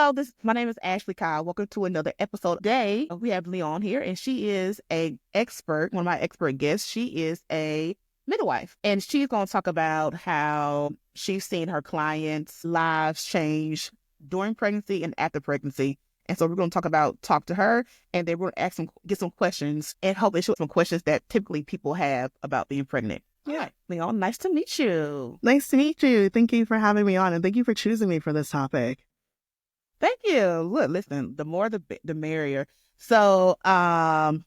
Hello, my name is Ashley Cobb. Welcome to another episode. Today we have Leonne here, and she is a expert, one of my expert guests. She is a midwife, and she's going to talk about how she's seen her clients' lives change during pregnancy and after pregnancy. And so we're going to talk to her, and then we're going to get some questions, and hopefully show some questions that typically people have about being pregnant. Yeah, right. Leonne, nice to meet you. Nice to meet you. Thank you for having me on, and thank you for choosing me for this topic. Thank you. Look, listen, the more the merrier. So, because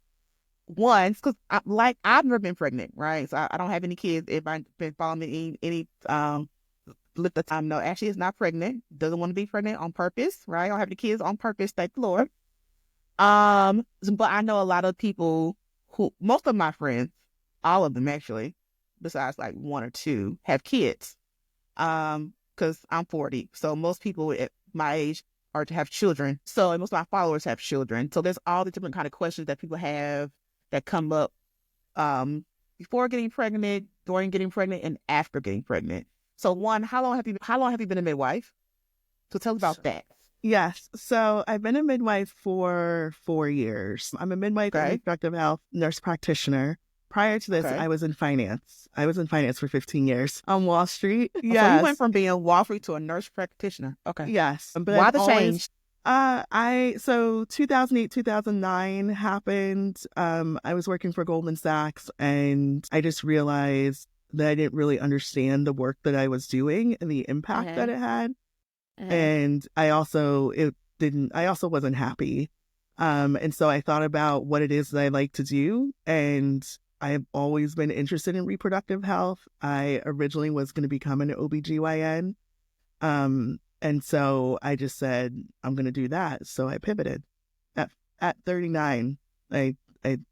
I've never been pregnant, right? So I don't have any kids. If I've been following me any let the time know, Ashley is not pregnant. Doesn't want to be pregnant on purpose, right? I don't have the kids on purpose, thank the Lord. But I know a lot of people most of my friends, all of them actually, besides like one or two, have kids. Because I'm 40, so most people at my age are to have children. So most of my followers have children. So there's all the different kind of questions that people have that come up before getting pregnant, during getting pregnant, and after getting pregnant. So one, how long have you been a midwife? So tell us about that. Yes. So I've been a midwife for 4 years. I'm a midwife and reproductive health nurse practitioner. Prior to this, I was in finance. I was in finance for 15 years on Wall Street. Yes. So you went from being Wall Street to a nurse practitioner. Okay. Yes. But why the change? So 2008, 2009 happened. I was working for Goldman Sachs, and I just realized that I didn't really understand the work that I was doing and the impact that it had. And I also wasn't happy. And so I thought about what it is that I like to do, and I've always been interested in reproductive health. I originally was going to become an OBGYN. And so I just said, I'm going to do that. So I pivoted. At 39, I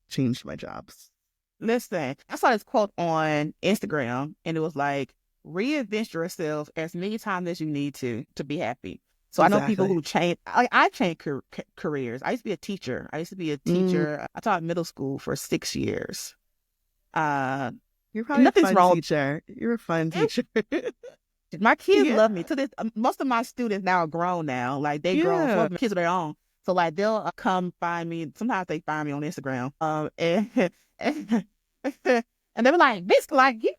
changed my jobs. Listen, I saw this quote on Instagram, and it was like, reinvent yourself as many times as you need to be happy. So exactly. I know people who change. I changed careers. I used to be a teacher. I taught middle school for 6 years. You're probably a fun teacher. You're a fun teacher. My kids love me. To this, most of my students now are grown now. Like they grown. Some of my kids are their own. So like they'll come find me. Sometimes they find me on Instagram. And they were like, this like you.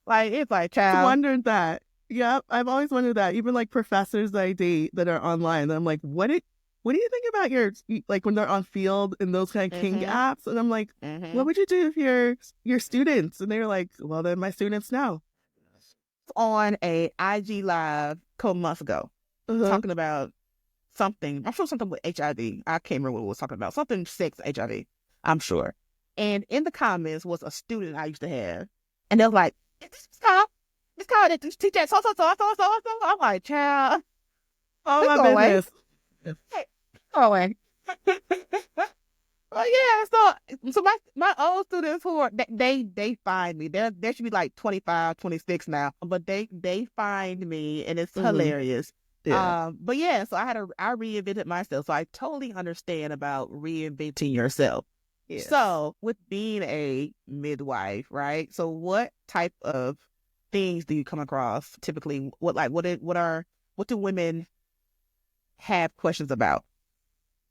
Like it's like child. I wondered that. Yep, I've always wondered that. Even like professors that I date that are online, and I'm like, what do you think about your, like when they're on field and those kind of king apps? And I'm like, what would you do if your students? And they were like, well, then my students know. On a IG live a couple months ago, talking about something. I'm sure something with HIV. I can't remember what it was talking about. Something sex HIV, I'm sure. And in the comments was a student I used to have, and they was like, This guy that teach that so. I'm like, child. Oh my business. Hey, going. Well, yeah. So my old students who are they find me. They should be like 25, 26 now, but they find me, and it's hilarious. Yeah. But yeah, so I reinvented myself. So I totally understand about reinventing yourself. Yes. So with being a midwife, right? So what type of things do you come across typically? What do women have questions about?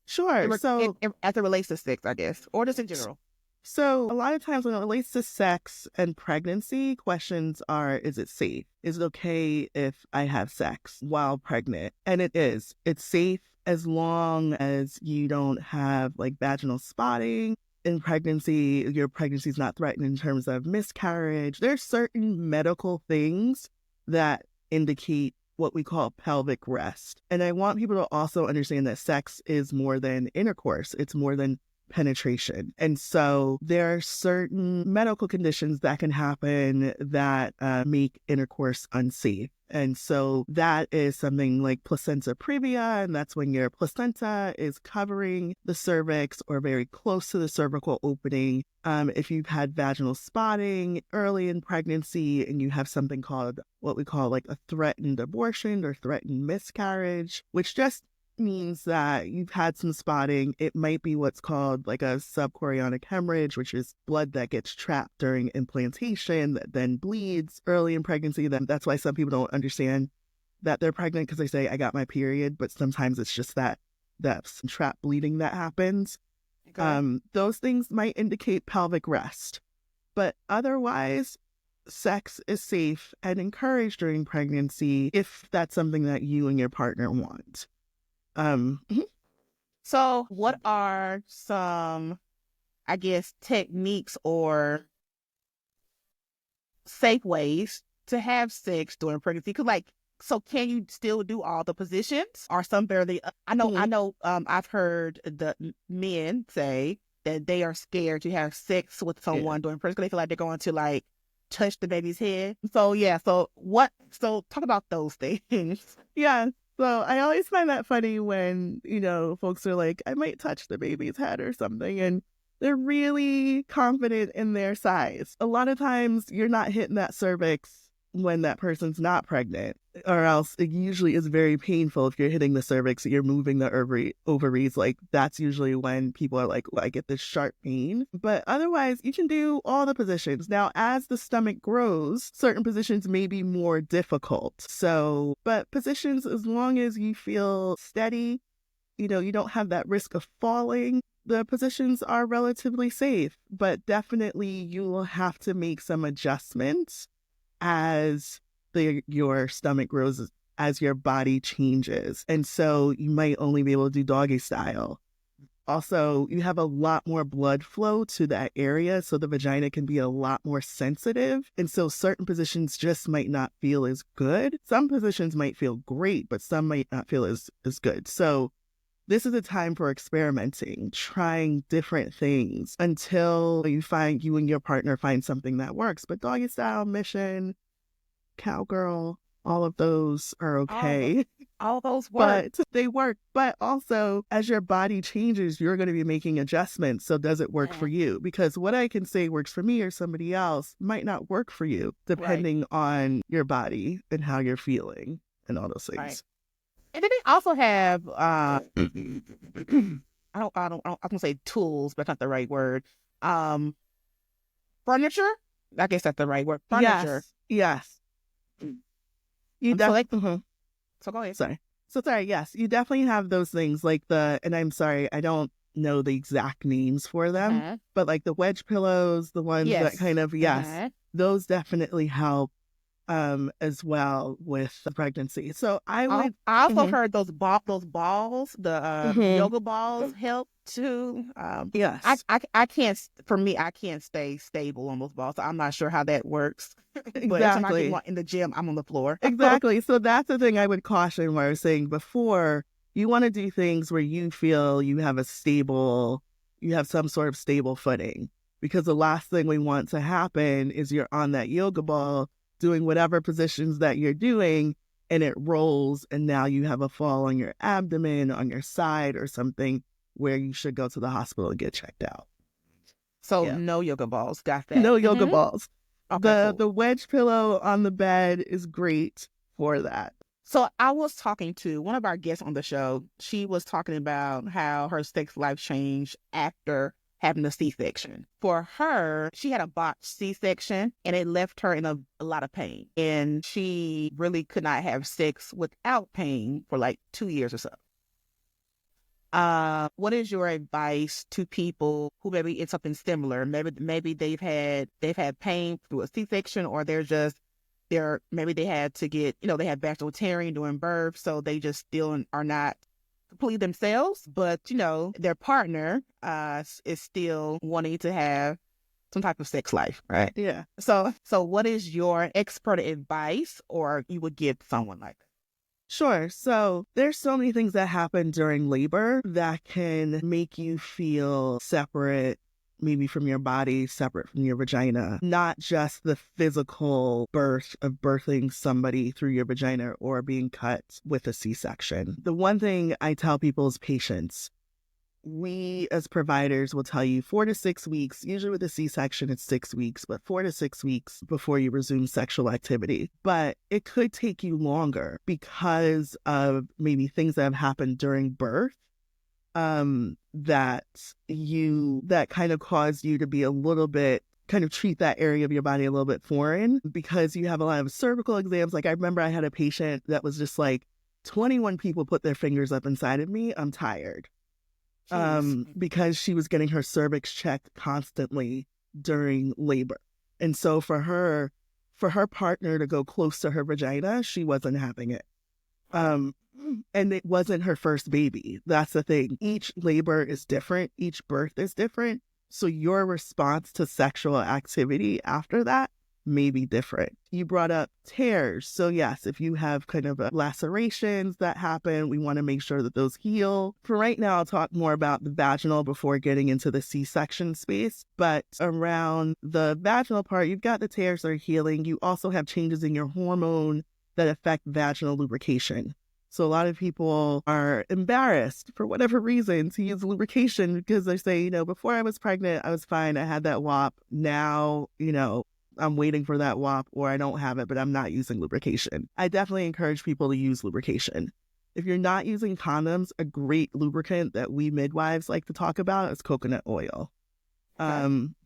Sure. So as it relates to sex, I guess, or just in general. So a lot of times when it relates to sex and pregnancy, questions are, is it safe? Is it okay if I have sex while pregnant? And it is. It's safe as long as you don't have like vaginal spotting. In pregnancy, your pregnancy is not threatened in terms of miscarriage. There's certain medical things that indicate what we call pelvic rest. And I want people to also understand that sex is more than intercourse. It's more than penetration. And so there are certain medical conditions that can happen that make intercourse unsafe. And so that is something like placenta previa, and that's when your placenta is covering the cervix or very close to the cervical opening. If you've had vaginal spotting early in pregnancy and you have something called what we call like a threatened abortion or threatened miscarriage, which just means that you've had some spotting. It might be what's called like a subchorionic hemorrhage, which is blood that gets trapped during implantation that then bleeds early in pregnancy. That's why some people don't understand that they're pregnant because they say, I got my period, but sometimes it's just that trap bleeding that happens. Okay. Those things might indicate pelvic rest, but otherwise, sex is safe and encouraged during pregnancy if that's something that you and your partner want. Mhm. So, what are some, I guess, techniques or safe ways to have sex during pregnancy? Because, like, so can you still do all the positions? Or some barely? I Mhm. know. I've heard the men say that they are scared to have sex with Yeah. someone during pregnancy. They feel like they're going to like touch the baby's head. So yeah. So what? So talk about those things. Yeah. So I always find that funny when, folks are like, I might touch the baby's head or something. And they're really confident in their size. A lot of times you're not hitting that cervix when that person's not pregnant, or else it usually is very painful if you're hitting the cervix, you're moving the ovaries. Like that's usually when people are like, well, I get this sharp pain. But otherwise, you can do all the positions. Now, as the stomach grows, certain positions may be more difficult. So, but positions, as long as you feel steady, you don't have that risk of falling, the positions are relatively safe. But definitely you will have to make some adjustments as your stomach grows, as your body changes. And so you might only be able to do doggy style. Also, you have a lot more blood flow to that area, so the vagina can be a lot more sensitive. And so certain positions just might not feel as good. Some positions might feel great, but some might not feel as good. So this is a time for experimenting, trying different things until you and your partner find something that works. But doggy style, mission, cowgirl, all of those are All okay. all those work. But they work. But also, as your body changes, you're going to be making adjustments. So does it work for Yeah. you? Because what I can say works for me or somebody else might not work for you, Right. depending on your body and how you're feeling and all those Right. things. And then they also have I was gonna say tools, but that's not the right word. Um Furniture? I guess that's the right word. Furniture. Yes. Yes. You So def like mhm. so go ahead. Sorry. So sorry, yes. You definitely have those things like and I'm sorry, I don't know the exact names for them, Uh-huh. but like the wedge pillows, the ones that Yes. kind of, yes, Uh-huh. those definitely help as well with the pregnancy. So I would I also mhm, heard those balls, the mhm, yoga balls help too. yes, I can't, for me, I can't stay stable on those balls. So I'm not sure how that works. But every time I get exactly. one in the gym, I'm on the floor. Exactly. So that's the thing I would caution where I was saying before, you want to do things where you feel you have some sort of stable footing. Because the last thing we want to happen is you're on that yoga ball doing whatever positions that you're doing and it rolls and now you have a fall on your abdomen, on your side or something where you should go to the hospital and get checked out. So Yeah. no yoga balls. Got that. No yoga balls. Okay, cool. The wedge pillow on the bed is great for that. So I was talking to one of our guests on the show. She was talking about how her sex life changed after having a C-section. For her, she had a botched C-section and it left her in a lot of pain. And she really could not have sex without pain for like 2 years or so. What is your advice to people who maybe it's something similar? Maybe they've had pain through a C-section, or maybe they had to get, they had vaginal tearing during birth, so they just still are not completely themselves, but their partner is still wanting to have some type of sex life, right? Yeah. So what is your expert advice or you would give someone like that? Sure. So there's so many things that happen during labor that can make you feel separate, maybe from your body, separate from your vagina, not just the physical birth of birthing somebody through your vagina or being cut with a C-section. The one thing I tell people is patience. We as providers will tell you 4 to 6 weeks, usually with a C-section, it's 6 weeks, but 4 to 6 weeks before you resume sexual activity. But it could take you longer because of maybe things that have happened during birth that kind of cause you to be a little bit kind of treat that area of your body a little bit foreign because you have a lot of cervical exams. Like I remember I had a patient that was just like, 21 people put their fingers up inside of me. I'm tired. Because she was getting her cervix checked constantly during labor. And so for her partner to go close to her vagina, she wasn't having it. And it wasn't her first baby. That's the thing. Each labor is different. Each birth is different. So your response to sexual activity after that may be different. You brought up tears. So yes, if you have kind of lacerations that happen, we want to make sure that those heal. For right now, I'll talk more about the vaginal before getting into the C-section space. But around the vaginal part, you've got the tears that are healing. You also have changes in your hormone that affect vaginal lubrication. So a lot of people are embarrassed for whatever reason to use lubrication because they say, before I was pregnant, I was fine. I had that WAP. Now, I'm waiting for that WAP or I don't have it, but I'm not using lubrication. I definitely encourage people to use lubrication. If you're not using condoms, a great lubricant that we midwives like to talk about is coconut oil.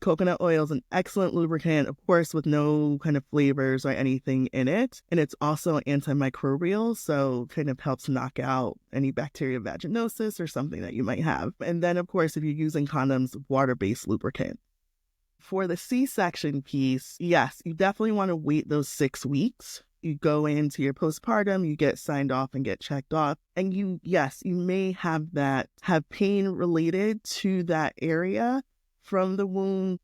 Coconut oil is an excellent lubricant, of course, with no kind of flavors or anything in it. And it's also antimicrobial, so kind of helps knock out any bacterial vaginosis or something that you might have. And then, of course, if you're using condoms, water-based lubricant. For the C-section piece, yes, you definitely want to wait those 6 weeks. You go into your postpartum, you get signed off and get checked off. And you may have pain related to that area from the womb.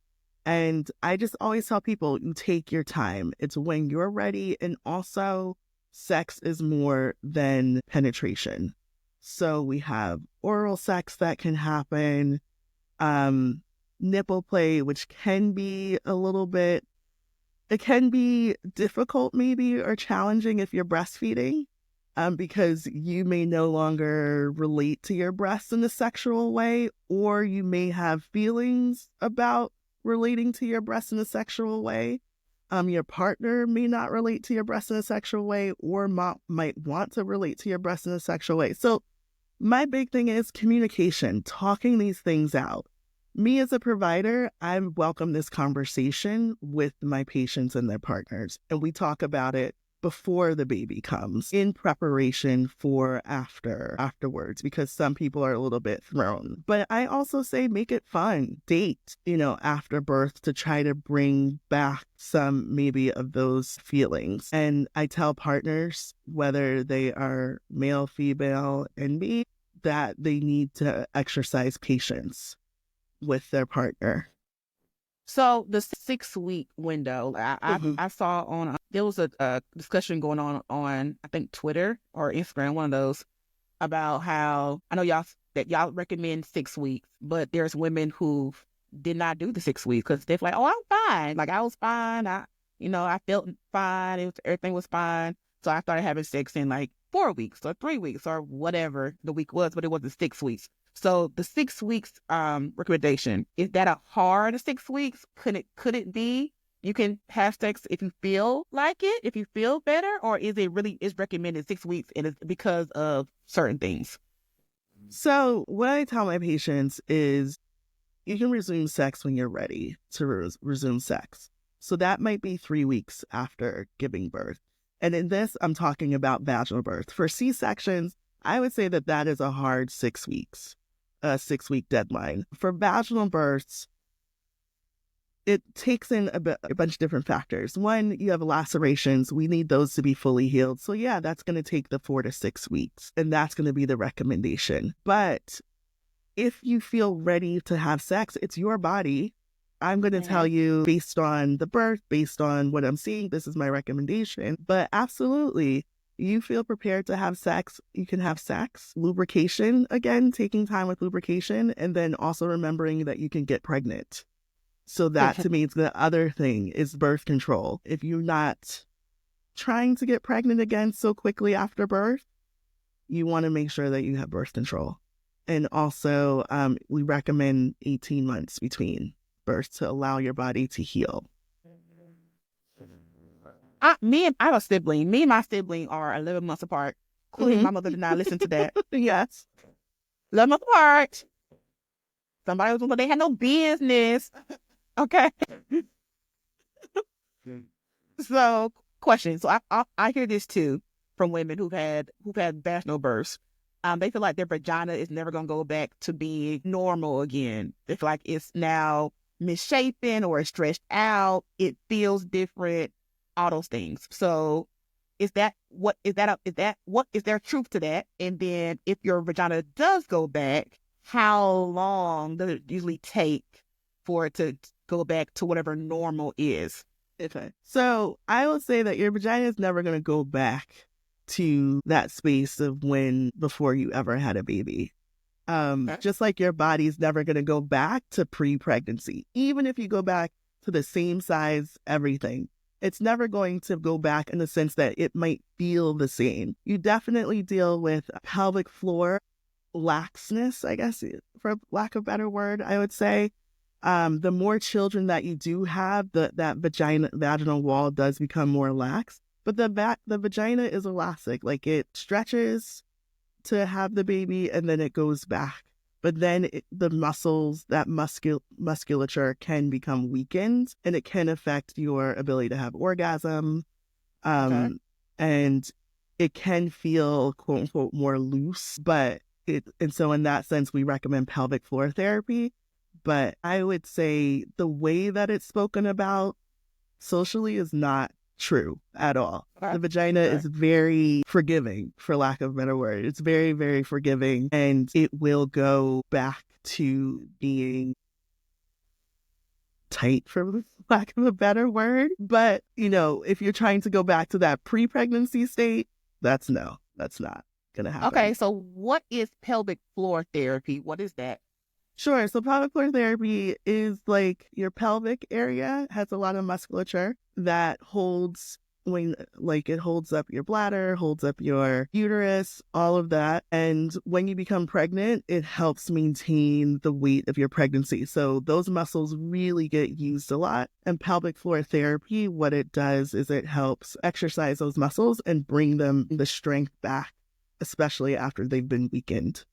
And I just always tell people, you take your time. It's when you're ready. And also, sex is more than penetration. So we have oral sex that can happen, nipple play, which can be it can be difficult maybe or challenging if you're breastfeeding. Because you may no longer relate to your breasts in a sexual way, or you may have feelings about relating to your breasts in a sexual way. Your partner may not relate to your breasts in a sexual way, or might want to relate to your breasts in a sexual way. So my big thing is communication, talking these things out. Me as a provider, I welcome this conversation with my patients and their partners, and we talk about it before the baby comes in preparation for afterwards, because some people are a little bit thrown. But I also say make it fun. Date, after birth to try to bring back some maybe of those feelings. And I tell partners, whether they are male, female, and me, that they need to exercise patience with their partner. So the 6-week window, I saw on, there was a discussion going on I think Twitter or Instagram, one of those, about how, I know y'all recommend 6 weeks, but there's women who did not do the 6 weeks because they're like, oh, I'm fine. Like I was fine. I felt fine. Everything was fine. So I started having sex in like 4 weeks or 3 weeks or whatever the week was, but it wasn't 6 weeks. So the 6 weeks recommendation, is that a hard 6 weeks? Could it be you can have sex if you feel like it, if you feel better, or is recommended 6 weeks and it's because of certain things? So what I tell my patients is you can resume sex when you're ready to resume sex. So that might be 3 weeks after giving birth. And in this, I'm talking about vaginal birth. For C-sections, I would say that is a hard 6 weeks. A 6-week deadline. For vaginal births, it takes in a bunch of different factors. One, you have lacerations. We need those to be fully healed. So yeah, that's going to take the 4 to 6 weeks. And that's going to be the recommendation. But if you feel ready to have sex, it's your body. I'm going to tell you based on the birth, based on what I'm seeing, this is my recommendation. But absolutely, you feel prepared to have sex, you can have sex. Lubrication, again, taking time with lubrication, and then also remembering that you can get pregnant. So that to me is the other thing is birth control. If you're not trying to get pregnant again so quickly after birth, you want to make sure that you have birth control. And also, we recommend 18 months between births to allow your body to heal. I have a sibling. Me and my sibling are 11 months apart. Clearly, my mother did not listen to that. Yes. 11 months apart. Somebody was going to, they had no business. Okay. So, question. So I hear this too from women who've had vaginal births. They feel like their vagina is never gonna go back to being normal again. They feel like it's now misshapen or it's stretched out. It feels different. All those things. So, is there truth to that? And then, if your vagina does go back, how long does it usually take for it to go back to whatever normal is? Okay. So I will say that your vagina is never going to go back to that space of when before you ever had a baby. Okay. Just like your body's never going to go back to pre-pregnancy, even if you go back to the same size, everything. It's never going to go back in the sense that it might feel the same. You definitely deal with pelvic floor laxness, I guess, for lack of a better word, I would say. The more children that you do have, that vaginal wall does become more lax. But the vagina is elastic, like it stretches to have the baby and then it goes back. But then the muscles, that musculature can become weakened and it can affect your ability to have orgasm. Okay. And it can feel quote unquote more loose, and so in that sense, we recommend pelvic floor therapy. But I would say the way that it's spoken about socially is not true at all. Okay. The vagina Okay. is very forgiving, for lack of a better word. It's very, very forgiving, and it will go back to being tight, for lack of a better word. But, if you're trying to go back to that pre-pregnancy state, that's not going to happen. Okay. So, what is pelvic floor therapy? What is that? Sure. So pelvic floor therapy is like your pelvic area has a lot of musculature that holds it holds up your bladder, holds up your uterus, all of that. And when you become pregnant, it helps maintain the weight of your pregnancy. So those muscles really get used a lot. And pelvic floor therapy, what it does is it helps exercise those muscles and bring them the strength back, especially after they've been weakened.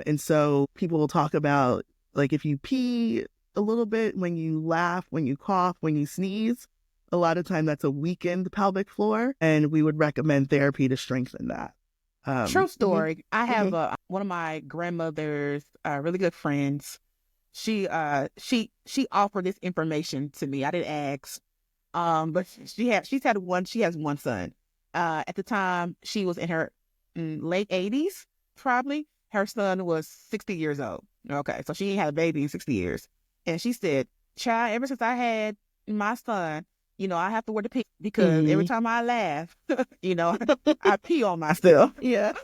And so people will talk about, like, if you pee a little bit, when you laugh, when you cough, when you sneeze, a lot of time that's a weakened pelvic floor, and we would recommend therapy to strengthen that. True Mhm, story. I have mhm. one of my grandmother's really good friends. She offered this information to me. I didn't ask. But she has one son. At the time she was in her late 80s, probably. Her son was 60 years old. Okay, so she ain't had a baby in 60 years. And she said, "Child, ever since I had my son, I have to wear the pee because every Mhm. time I laugh, I pee on myself." Yeah,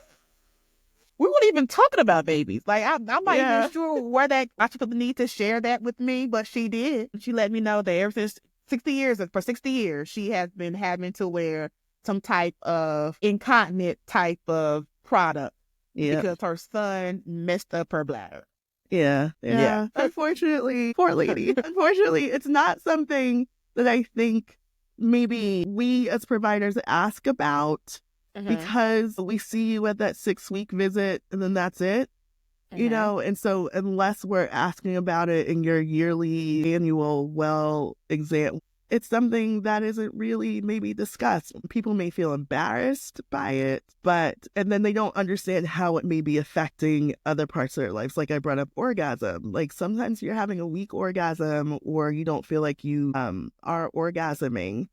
We weren't even talking about babies. Like, I'm not even yeah, sure where that I feel the need to share that with me, but she did. She let me know that ever since 60 years, she has been having to wear some type of incontinent type of product yeah, because her son messed up her bladder. yeah, Yeah. yeah. Unfortunately, poor lady. Unfortunately, it's not something that I think maybe we as providers ask about, Mm-hmm. because we see you at that 6-week visit and then that's it. Mm-hmm. And so unless we're asking about it in your yearly annual well exam, it's something that isn't really maybe discussed. People may feel embarrassed by it, and then they don't understand how it may be affecting other parts of their lives. Like I brought up orgasm. Like sometimes you're having a weak orgasm or you don't feel like you are orgasming.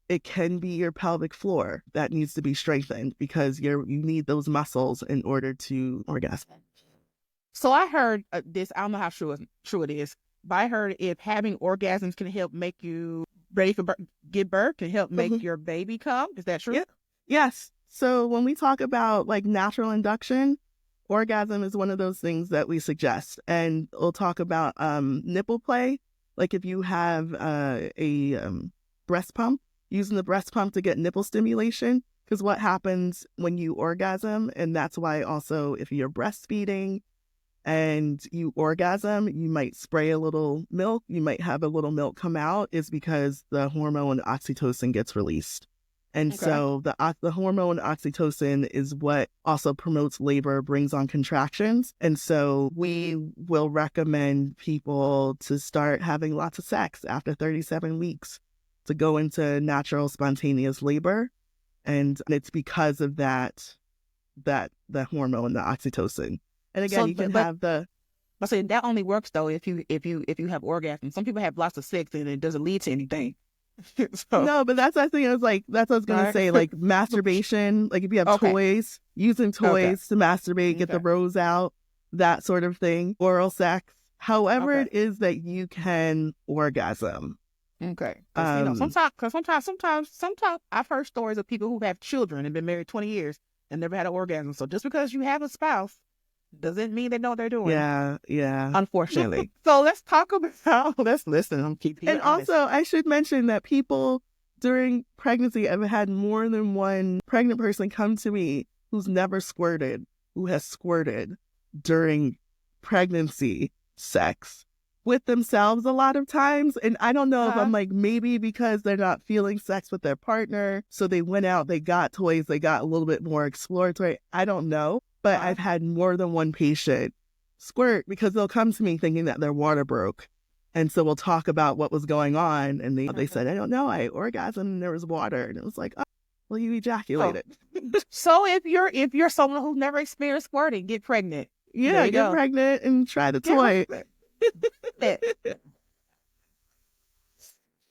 It can be your pelvic floor that needs to be strengthened because you need those muscles in order to orgasm. So I heard this. I don't know how true it is, but I heard if having orgasms can help make you ready for give birth, can help make Mhm. your baby come. Is that true? Yeah. Yes. So when we talk about like natural induction, orgasm is one of those things that we suggest. And we'll talk about nipple play. Like if you have a breast pump, using the breast pump to get nipple stimulation. Because what happens when you orgasm, and that's why also if you're breastfeeding and you orgasm, you might spray a little milk, you might have a little milk come out, is because the hormone oxytocin gets released. And Okay. so the hormone oxytocin is what also promotes labor, brings on contractions. And so we will recommend people to start having lots of sex after 37 weeks. to go into natural spontaneous labor. And it's because of that hormone, the oxytocin. And again, So, you can but have the I say that only works though if you have orgasms. Some people have lots of sex and it doesn't lead to anything. So, no, but that's I think I was like that's what I was gonna right. say, like masturbation, like if you have Okay. toys, using Okay. toys to masturbate, get the Okay. rose out, that sort of thing, oral sex, however Okay. it is that you can orgasm. Okay. Because sometimes I've heard stories of people who have children and been married 20 years and never had an orgasm. So just because you have a spouse doesn't mean they know what they're doing. Yeah, Unfortunately. So let's talk about. Let's listen. I'm keeping and you honest. also I should mention that people during pregnancy, I've had more than one pregnant person come to me who's never squirted, who has squirted during pregnancy sex with themselves a lot of times. And I don't know if I'm like, maybe because they're not feeling sex with their partner. So they went out, they got toys, they got a little bit more exploratory. I don't know. But I've had more than one patient squirt because they'll come to me thinking that their water broke. And so we'll talk about what was going on. And they said, I don't know, I orgasmed and there was water. And it was like, oh, well, you ejaculated. So if you're someone who's never experienced squirting, get pregnant. Yeah, get pregnant and try the toy.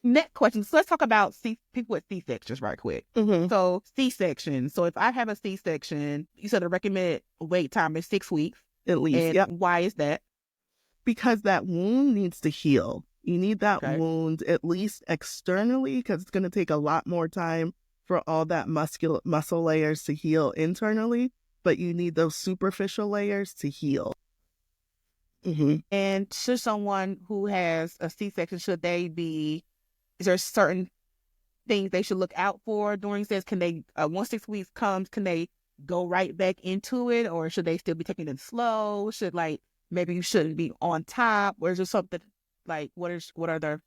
Next question. So let's talk about people with C-sections right quick. Mm-hmm. So C-section. So if I have a C-section, you said the recommended wait time is 6 weeks. At least, and yep. Why is that? Because that wound needs to heal. You need that wound at least externally because it's going to take a lot more time for all that muscle layers to heal internally. But you need those superficial layers to heal. Mm-hmm. And should someone who has a C-section, is there certain things they should look out for during sex? Can they, once 6 weeks comes, can they go right back into it? Or should they still be taking it slow? Maybe you shouldn't be on top? Or is there something like, what are their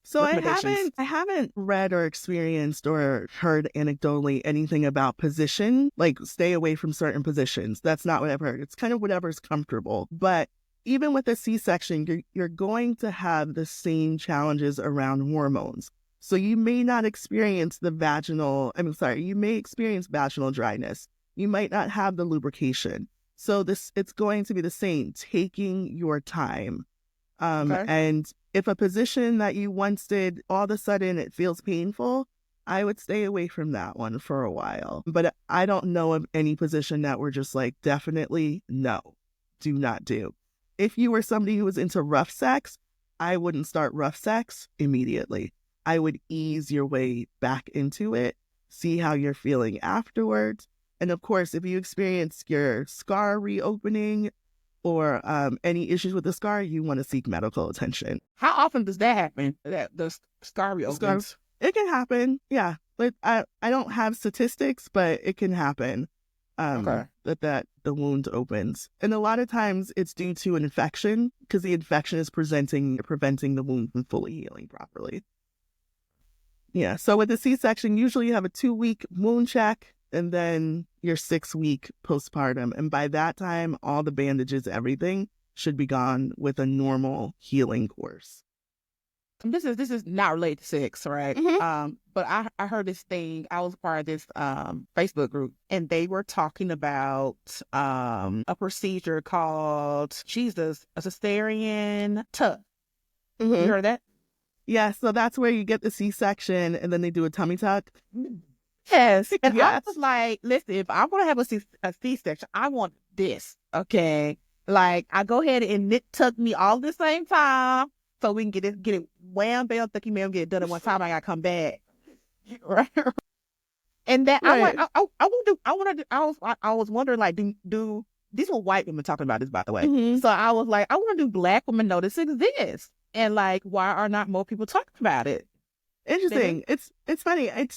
So I haven't read or experienced or heard anecdotally anything about position, like stay away from certain positions. That's not what I've heard. It's kind of whatever's comfortable. But even with a C-section, you're going to have the same challenges around hormones. So you may not experience you may experience vaginal dryness. You might not have the lubrication. So it's going to be the same, taking your time. And if a position that you once did, all of a sudden it feels painful, I would stay away from that one for a while. But I don't know of any position that we're just like, definitely no, do not do. If you were somebody who was into rough sex, I wouldn't start rough sex immediately. I would ease your way back into it, see how you're feeling afterwards. And of course, if you experience your scar reopening or any issues with the scar, you want to seek medical attention. How often does that happen? The scar reopens? It can happen, yeah. But I don't have statistics, but it can happen. That the wound opens. And a lot of times it's due to an infection because the infection is preventing the wound from fully healing properly. Yeah, so with the C-section, usually you have a 2-week wound check and then your 6-week postpartum. And by that time, all the bandages, everything should be gone with a normal healing course. This is not related to sex, right? Mm-hmm. But I heard this thing. I was part of this Facebook group, and they were talking about a procedure called a cesarean tuck. Mm-hmm. You heard of that? Yeah, so that's where you get the C-section, and then they do a tummy tuck. Yes, and yes. I was like, listen, if I'm gonna have a C-section, I want this. Okay, like I go ahead and nip tuck me all at the same time. So we can get it wham bam thucky ma'am, get it done at one time. I gotta come back, right? And that right. I was wondering like, do these were white women talking about this, by the way. Mm-hmm. So I was like, I want to do black women know this exists, and like, why are not more people talking about it? Interesting. It's funny. I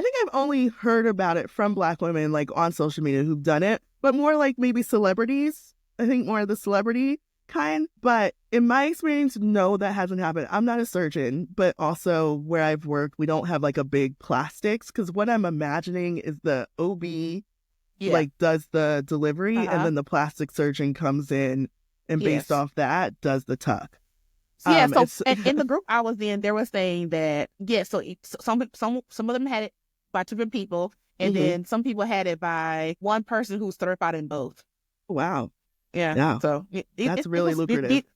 think I've only heard about it from black women like on social media who've done it, but more like maybe celebrities. I think more of the celebrity kind, but in my experience, no, that hasn't happened. I'm not a surgeon, but also where I've worked, we don't have like a big plastics because what I'm imagining is the OB like does the delivery and then the plastic surgeon comes in and based off that does the tuck. Yeah, so It's in the group I was in, they were saying that yeah, so some of them had it by two different people, and Mhm. then some people had it by one person who's certified in both. Wow. Yeah, Yeah, so that's it really was lucrative. it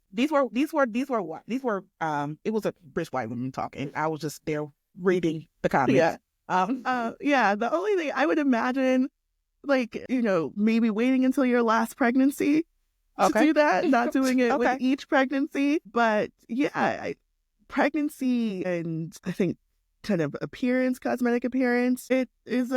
was a rich white woman talking. I was just there reading the Yeah. comments. Yeah, the only thing I would imagine, like, maybe waiting until your last pregnancy to Okay, do that, not doing it with okay, each pregnancy. But yeah, pregnancy and I think kind of appearance, cosmetic appearance, it is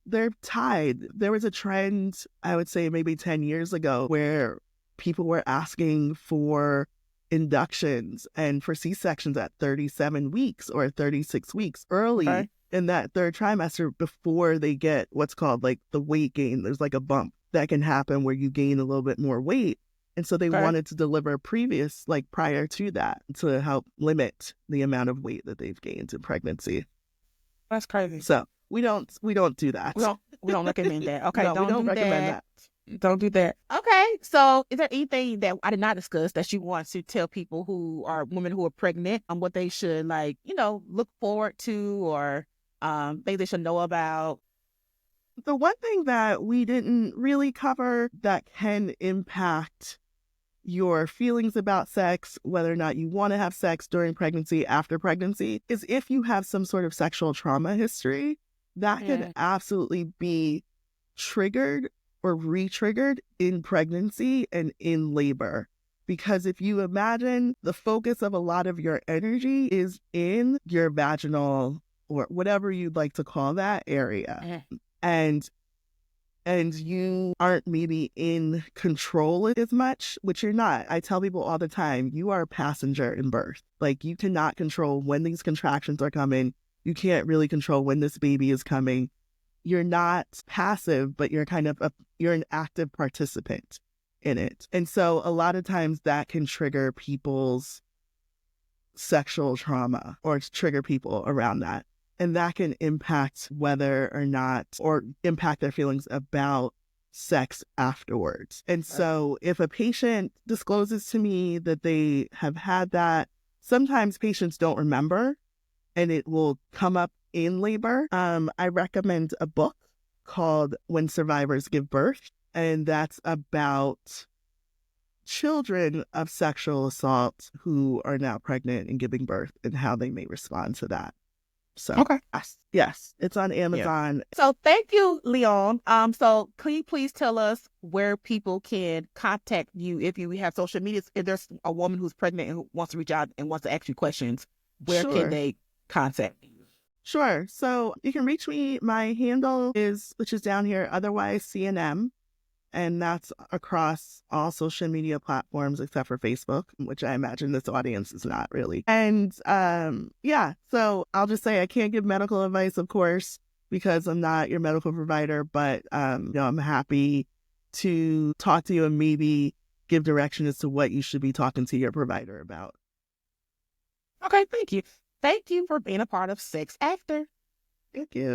they're tied. There was a trend, I would say maybe 10 years ago, where people were asking for inductions and for C-sections at 37 weeks or 36 weeks early okay, in that third trimester before they get what's called like the weight gain. There's like a bump that can happen where you gain a little bit more weight. And so they okay. wanted to deliver prior to that to help limit the amount of weight that they've gained in pregnancy. That's crazy. So we don't do that. We don't recommend that. Okay, No, we don't don't do recommend that. that. Don't do that. Okay, so is there anything that I did not discuss that you want to tell people who are women who are pregnant what they should look forward to or things they should know about? The one thing that we didn't really cover that can impact your feelings about sex, whether or not you want to have sex during pregnancy, after pregnancy, is if you have some sort of sexual trauma history, that could Mm, absolutely be triggered or re-triggered in pregnancy and in labor. Because if you imagine the focus of a lot of your energy is in your vaginal or whatever you'd like to call that area, mm, and you aren't maybe in control as much, which you're not. I tell people all the time, you are a passenger in birth. Like you cannot control when these contractions are coming. You can't really control when this baby is coming. You're not passive, but you're you're an active participant in it. And so a lot of times that can trigger people's sexual trauma or trigger people around that. And that can impact whether or not, or impact their feelings about sex afterwards. And so if a patient discloses to me that they have had that, sometimes patients don't remember and it will come up in labor. I recommend a book called When Survivors Give Birth, and that's about children of sexual assault who are now pregnant and giving birth and how they may respond to that. So, okay. yes, it's on Yeah. Amazon. So thank you, Leonne. So can you please tell us where people can contact you if you have social media? If there's a woman who's pregnant and who wants to reach out and wants to ask you questions, where can Sure. they contact you? Sure. So you can reach me. My handle which is down here, otherwise CNM. And that's across all social media platforms except for Facebook, which I imagine this audience is not really. And yeah, so I'll just say I can't give medical advice, of course, because I'm not your medical provider, but I'm happy to talk to you and maybe give direction as to what you should be talking to your provider about. Okay, thank you. Thank you for being a part of Sex After. Thank you.